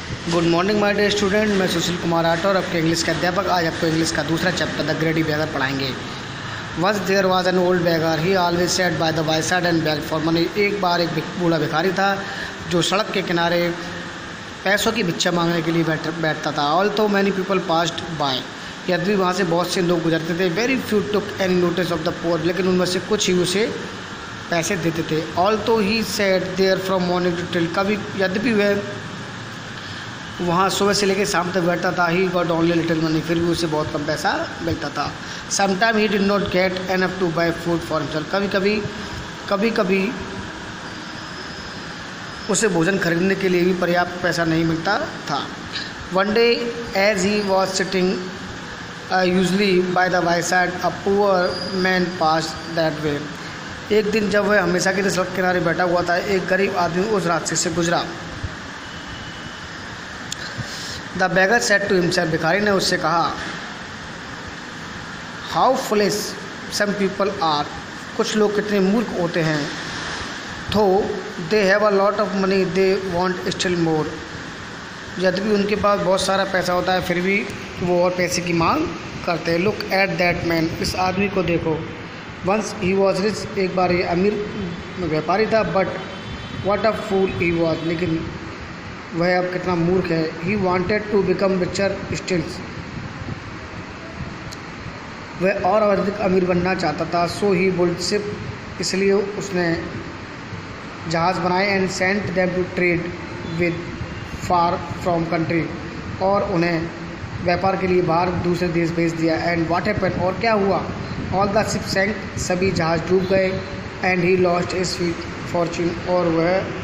Good morning my dear student, मैं सुशील कुमार राठौर आपके English के अध्यापक। आज आपको इंग्लिश का दूसरा चैप्टर द ग्रेडी बेगर पढ़ाएंगे। Once there was an old beggar, he always sat by the by side and beg for money. एक बार एक बूढ़ा भिखारी था जो सड़क के किनारे पैसों की भिक्षा मांगने के लिए बैठता था। Although many people passed by, यद्यपि वहाँ से बहुत से लोग गुजरते थे। Very few took any notice of the poor, लेकिन उनमें से कुछ ही उसे पैसे देते थे। Although he sat there from morning to till, कभी यद्यपि वह वहाँ सुबह से लेकर शाम तक बैठता था। He got only little money, फिर भी उसे बहुत कम पैसा मिलता था। Sometime he did not get enough to buy food for himself, कभी कभी उसे भोजन खरीदने के लिए भी पर्याप्त पैसा नहीं मिलता था। One day as he was sitting usually by the by side, a poor man pass that way. एक दिन जब वह हमेशा की तरह सड़क किनारे बैठा हुआ था, एक गरीब आदमी उस रास्ते से गुजरा। The beggar said to himself, भिखारी ने उससे कहा, how foolish some people are, कुछ लोग कितने मूर्ख होते हैं। Though they have a lot of money they want still more, यद्यपि उनके पास बहुत सारा पैसा होता है फिर भी वो और पैसे की मांग करते हैं। लुक एट दैट मैन, इस आदमी को देखो। वंस ही वॉज रिच, एक बार ये अमीर व्यापारी था। But what a fool he was, लेकिन वह अब कितना मूर्ख है। He wanted to become richer still, वह और अधिक अमीर बनना चाहता था। सो ही बुल्ड शिप, इसलिए उसने जहाज़ बनाए। And sent them to trade with far from country, और उन्हें व्यापार के लिए बाहर दूसरे देश भेज दिया। एंड व्हाट हैपेंड, और क्या हुआ। ऑल द शिप सैंक, सभी जहाज़ डूब गए। And he lost his Fortune, और वह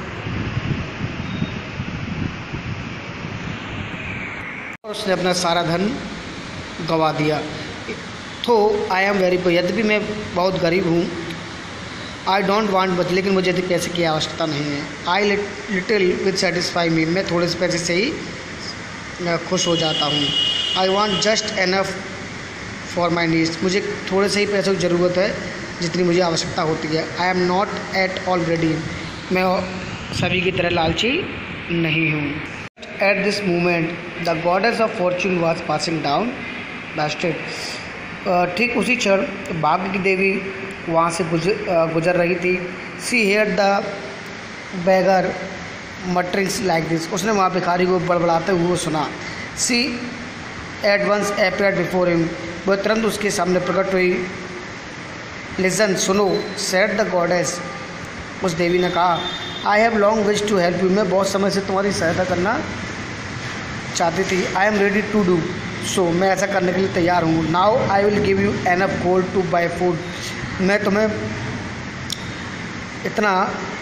उसने अपना सारा धन गंवा दिया। तो आई एम वेरी पुअर, यद्यपि मैं बहुत गरीब हूँ। आई डोंट वांट मच, लेकिन मुझे अधिक पैसे की आवश्यकता नहीं है। I little with satisfy me, मैं थोड़े से पैसे से ही खुश हो जाता हूँ। I want just enough for my needs, मुझे थोड़े से ही पैसों की ज़रूरत है जितनी मुझे आवश्यकता होती है। I am not at all ग्रेडी, मैं सभी की तरह लालची नहीं हूँ। At this moment, the goddess of fortune was passing down the street. ठीक उसी क्षण भाग्य की देवी वहाँ से गुजर रही थी। She heard the beggar muttering like this. उसने वहाँ भिखारी को बड़बड़ाते हुए सुना। She at once appeared before him. वह तुरंत उसके सामने प्रकट हुई। Listen, सुनो, said the goddess. उस देवी ने कहा, I have long wished to help you. मैं बहुत समय से तुम्हारी सहायता करना चाहती थी। I am ready to do so, मैं ऐसा करने के लिए तैयार हूँ। Now I will give you enough gold to buy food, मैं तुम्हें इतना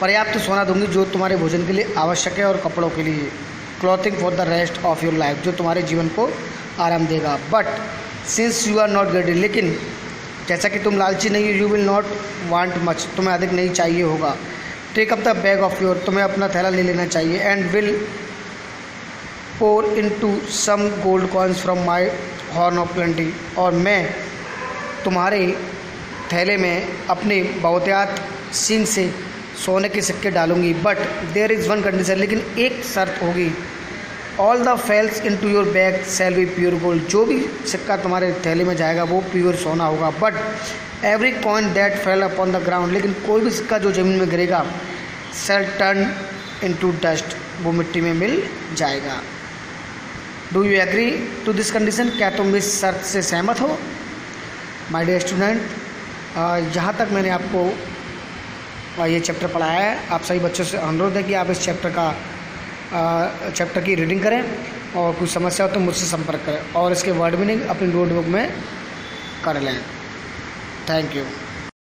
पर्याप्त सोना दूंगी जो तुम्हारे भोजन के लिए आवश्यक है और कपड़ों के लिए। Clothing for the rest of your life, जो तुम्हारे जीवन को आराम देगा। But since you are not greedy, लेकिन जैसा कि तुम लालची नहीं हो, you will not want much, तुम्हें अधिक नहीं चाहिए होगा। Take up the bag of your, तुम्हें अपना थैला ले लेना चाहिए। And will pour into some gold coins from my horn of plenty, और मैं तुम्हारे थैले में अपने बहुतायत सींग से सोने के सिक्के डालूंगी। But there is one condition, लेकिन एक शर्त होगी। All the falls into your bag shall be pure gold, जो भी सिक्का तुम्हारे थैले में जाएगा वो प्योर सोना होगा। But every coin that fell upon the ground, लेकिन कोई भी सिक्का जो ज़मीन में गिरेगा शैल टर्न इनटू डस्ट, वो मिट्टी में मिल जाएगा। Do you agree to this condition, क्या तुम इस शर्त से सहमत हो। माय डियर स्टूडेंट, जहाँ तक मैंने आपको ये चैप्टर पढ़ाया है, आप सभी बच्चों से अनुरोध है कि आप इस चैप्टर की रीडिंग करें, और कुछ समस्या हो तो मुझसे संपर्क करें, और इसके वर्ड मीनिंग अपनी नोटबुक में कर लें। Thank you.